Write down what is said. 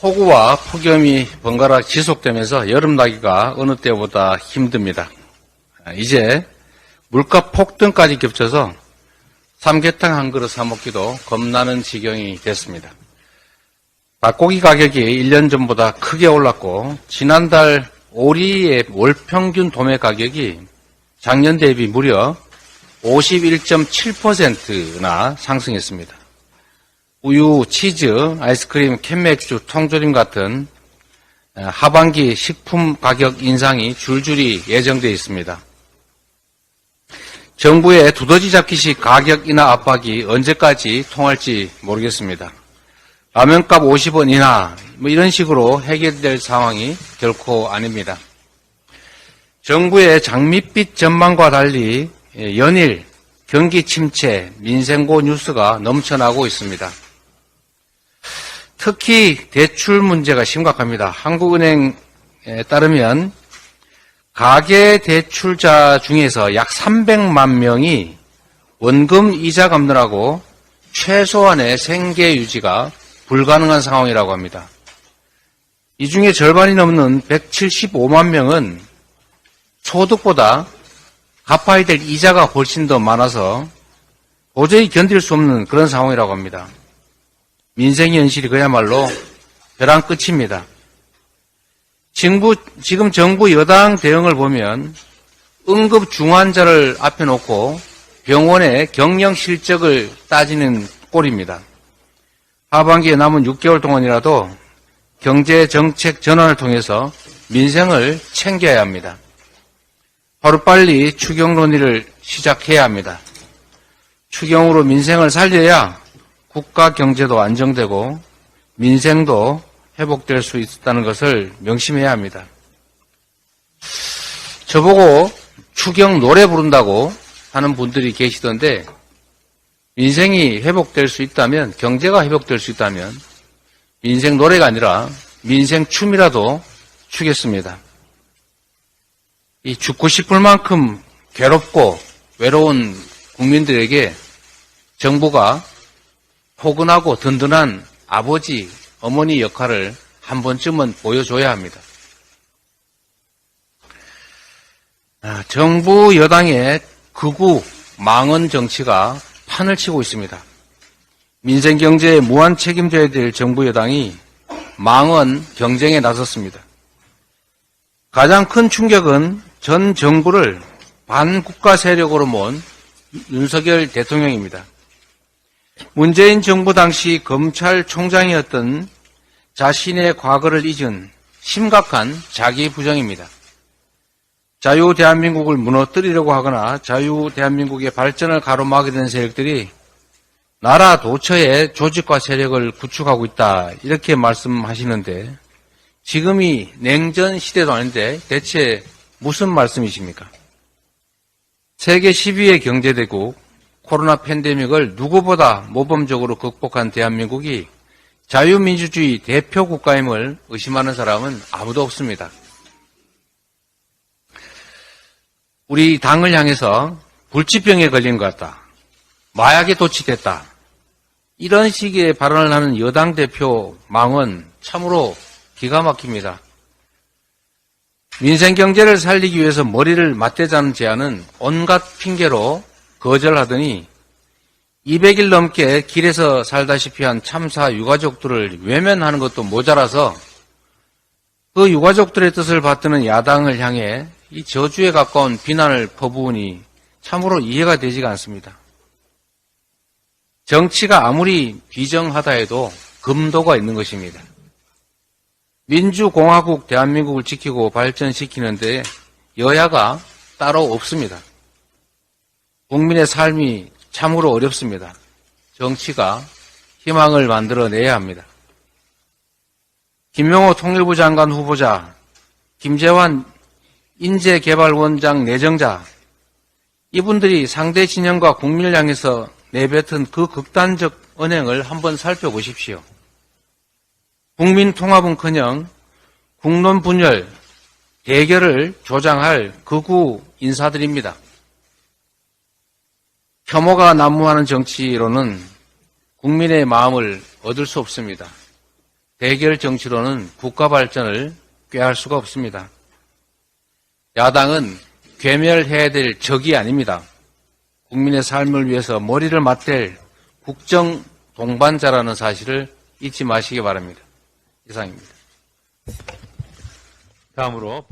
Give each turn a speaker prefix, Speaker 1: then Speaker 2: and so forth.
Speaker 1: 폭우와 폭염이 번갈아 지속되면서 여름나기가 어느 때보다 힘듭니다. 이제 물가 폭등까지 겹쳐서 삼계탕 한 그릇 사 먹기도 겁나는 지경이 됐습니다. 닭고기 가격이 1년 전보다 크게 올랐고 지난달 오리의 월평균 도매 가격이 작년 대비 무려 51.7%나 상승했습니다. 우유, 치즈, 아이스크림, 캔맥주, 통조림 같은 하반기 식품 가격 인상이 줄줄이 예정되어 있습니다. 정부의 두더지 잡기식 가격 인하 압박이 언제까지 통할지 모르겠습니다. 라면값 50원 인하 이런 식으로 해결될 상황이 결코 아닙니다. 정부의 장밋빛 전망과 달리 연일 경기 침체, 민생고 뉴스가 넘쳐나고 있습니다. 특히 대출 문제가 심각합니다. 한국은행에 따르면 가계대출자 중에서 약 300만 명이 원금 이자 갚느라고 최소한의 생계 유지가 불가능한 상황이라고 합니다. 이 중에 절반이 넘는 175만 명은 소득보다 갚아야 될 이자가 훨씬 더 많아서 도저히 견딜 수 없는 그런 상황이라고 합니다. 민생 현실이 그야말로 벼랑 끝입니다. 지금 정부 여당 대응을 보면 응급 중환자를 앞에 놓고 병원의 경영 실적을 따지는 꼴입니다. 하반기에 남은 6개월 동안이라도 경제정책 전환을 통해서 민생을 챙겨야 합니다. 하루빨리 추경 논의를 시작해야 합니다. 추경으로 민생을 살려야 국가 경제도 안정되고 민생도 회복될 수 있다는 것을 명심해야 합니다. 저보고 추경 노래 부른다고 하는 분들이 계시던데 민생이 회복될 수 있다면, 경제가 회복될 수 있다면 민생 노래가 아니라 민생 춤이라도 추겠습니다. 이 죽고 싶을 만큼 괴롭고 외로운 국민들에게 정부가 포근하고 든든한 아버지, 어머니 역할을 한 번쯤은 보여줘야 합니다. 정부 여당의 극우 망언 정치가 판을 치고 있습니다. 민생 경제에 무한 책임져야 될 정부 여당이 망언 경쟁에 나섰습니다. 가장 큰 충격은 전 정부를 반국가 세력으로 모은 윤석열 대통령입니다. 문재인 정부 당시 검찰총장이었던 자신의 과거를 잊은 심각한 자기 부정입니다. 자유 대한민국을 무너뜨리려고 하거나 자유 대한민국의 발전을 가로막게 된 세력들이 나라 도처에 조직과 세력을 구축하고 있다, 이렇게 말씀하시는데 지금이 냉전 시대도 아닌데 대체 무슨 말씀이십니까? 세계 10위의 경제대국, 코로나 팬데믹을 누구보다 모범적으로 극복한 대한민국이 자유민주주의 대표 국가임을 의심하는 사람은 아무도 없습니다. 우리 당을 향해서 불치병에 걸린 것 같다, 마약에 도취됐다, 이런 식의 발언을 하는 여당 대표 망언 참으로 기가 막힙니다. 민생 경제를 살리기 위해서 머리를 맞대자는 제안은 온갖 핑계로 거절하더니 200일 넘게 길에서 살다시피 한 참사 유가족들을 외면하는 것도 모자라서 그 유가족들의 뜻을 받드는 야당을 향해 이 저주에 가까운 비난을 퍼부으니 참으로 이해가 되지가 않습니다. 정치가 아무리 비정하다 해도 금도가 있는 것입니다. 민주공화국 대한민국을 지키고 발전시키는데 여야가 따로 없습니다. 국민의 삶이 참으로 어렵습니다. 정치가 희망을 만들어내야 합니다. 김명호 통일부 장관 후보자, 김재환 인재개발원장 내정자, 이분들이 상대 진영과 국민을 향해서 내뱉은 그 극단적 언행을 한번 살펴보십시오. 국민 통합은커녕 국론 분열, 대결을 조장할 극우 인사들입니다. 혐오가 난무하는 정치로는 국민의 마음을 얻을 수 없습니다. 대결 정치로는 국가 발전을 꾀할 수가 없습니다. 야당은 괴멸해야 될 적이 아닙니다. 국민의 삶을 위해서 머리를 맞댈 국정 동반자라는 사실을 잊지 마시기 바랍니다. 이상입니다.
Speaker 2: 다음으로